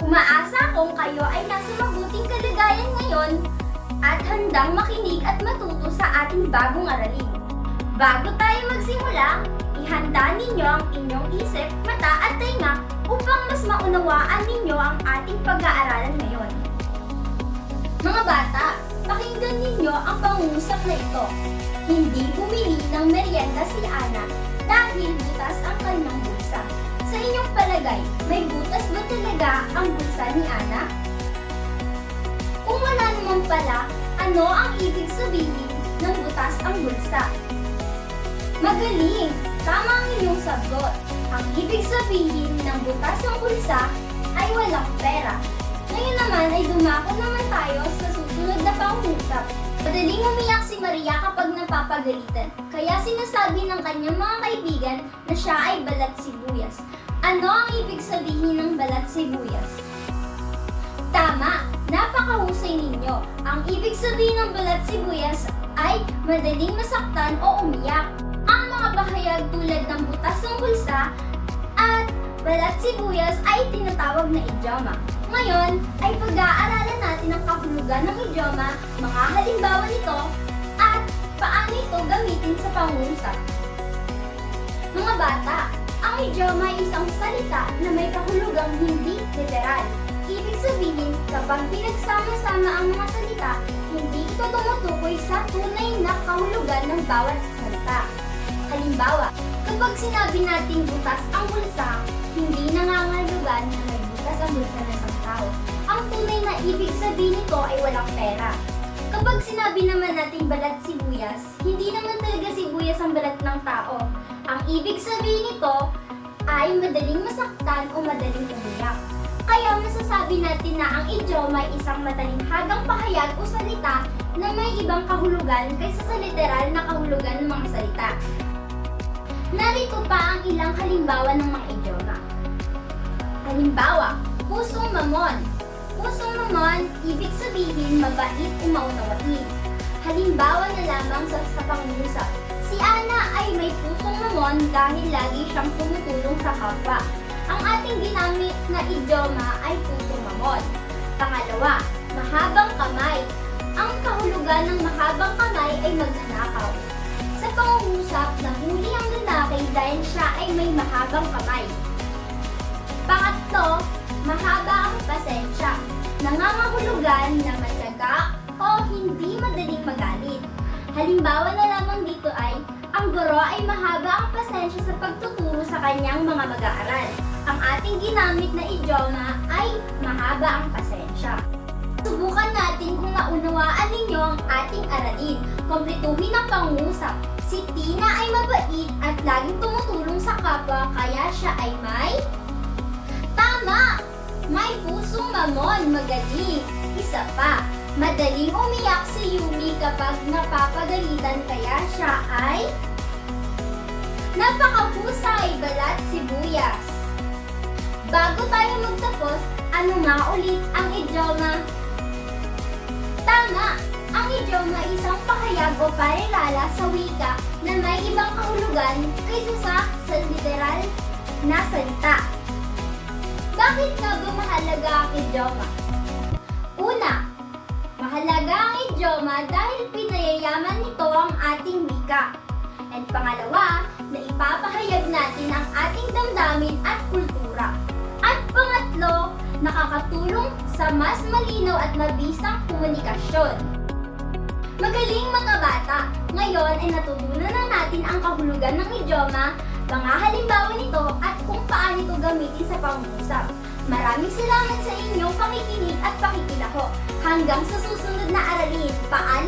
Umaasa akong kayo ay nasa mabuting kalagayan ngayon at handang makinig at matuto sa ating bagong aralin. Bago tayo magsimula, ihanda ninyo ang inyong isip, mata at tenga upang mas maunawaan ninyo ang ating pag-aaralan ngayon. Mga bata, pakinggan ninyo ang pangungusap na ito. Hindi bumili ng merienda si Ana dahil butas ang kanyang bulsa. Sa inyong palagay, may butas ba talaga ang bulsa ni Ana? Kung wala naman pala, ano ang ibig sabihin ng butas ang bulsa? Magaling! Tama ang inyong sagot. Ang ibig sabihin ng butas ng bulsa ay walang pera. Ngayon naman ay dumako naman tayo sa susunod na pangungusap. Madaling umiyak si Maria kapag napapagalitan, kaya sinasabi ng kanyang mga kaibigan na siya ay balat sibuyas. Ano ang ibig sabihin ng balat sibuyas? Tama! Napakahusay ninyo! Ang ibig sabihin ng balat sibuyas ay madaling masaktan o umiyak. Ang mga bahayag tulad ng butas ng bulsa at balat sibuyas ay tinatawag na idioma. Ngayon ay pag-aaralan natin ang kahulugan ng idioma, mga halimbawa nito, at paano ito gamitin sa pangungusap. Mga bata, ang idioma ay isang salita na may kahulugang hindi literal. Ibig sabihin, kapag pinagsama-sama ang mga salita, hindi ito tumutukoy sa tunay na kahulugan ng bawat salita. Halimbawa, kapag sinabi nating butas ang bulsa, hindi nangangahulugan na may butas ang bulsa ng isang tao. Ang tunay na ibig sabihin nito ay walang pera. Kapag sinabi naman nating balat sibuyas, hindi naman talaga sibuyas ang balat ng tao. Ang ibig sabihin nito ay madaling masaktan o madaling umiyak. Kaya masasabi natin na ang idioma ay isang matalinghagang pahayag o salita na may ibang kahulugan kaysa sa literal na kahulugan ng mga salita. Narito pa ang ilang halimbawa ng mga idioma. Halimbawa, pusong mamon. Pusong mamon, ibig sabihin mabait o maunawain. Halimbawa na lamang sa pangungusap. Si Ana ay may pusong mamon dahil lagi siyang tumutulong sa kapwa. Ang ating ginamit na idioma ay pusong mamon. Pangalawa, mahabang kamay. Ang kahulugan ng mahabang kamay ay magnanakaw. Sa pangungusap, nahuli ang lalaki dahil siya ay may mahabang kamay. Pangatlo, mahaba ang pasensya. Nangangahulugan na matyaga o hindi madaling magalit. Halimbawa na lamang dito ay, ang guro ay mahaba ang pasensya sa pagtuturo sa kanyang mga mag-aaral. Ang ating ginamit na idioma ay mahaba ang pasensya. Subukan natin kung naunawaan ninyo ang ating aralin. Kompletuhin ang pangungusap. Si Tina ay mabait at laging tumutulong sa kapwa kaya siya ay may... Tama! May pusong mamon, magaling. Isa pa, madaling umiyak si Yumi kapag napapagalitan kaya siya ay... Napakahusay, balat sibuyas. Bago tayo magtapos, ano nga ulit ang idioma? Tama! Ang idioma ay isang pahayag o parilala sa wika na may ibang kahulugan kaysa sa literal na salita. Bakit nga ba mahalaga ang idioma? Una, mahalaga ang idioma dahil pinayayaman nito ang ating wika. At pangalawa, na ipapahayag natin ang ating damdamin at kultura. At pangatlo, nakakatulong sa mas malinaw at mabisang komunikasyon. Magaling mga bata! Ngayon ay natutunan na natin ang kahulugan ng idioma, mga halimbawa nito at kung paano ito gamitin sa pangungusap. Maraming salamat sa inyong pakikinig at pakikilahok. Hanggang sa susunod na aralin, paalam!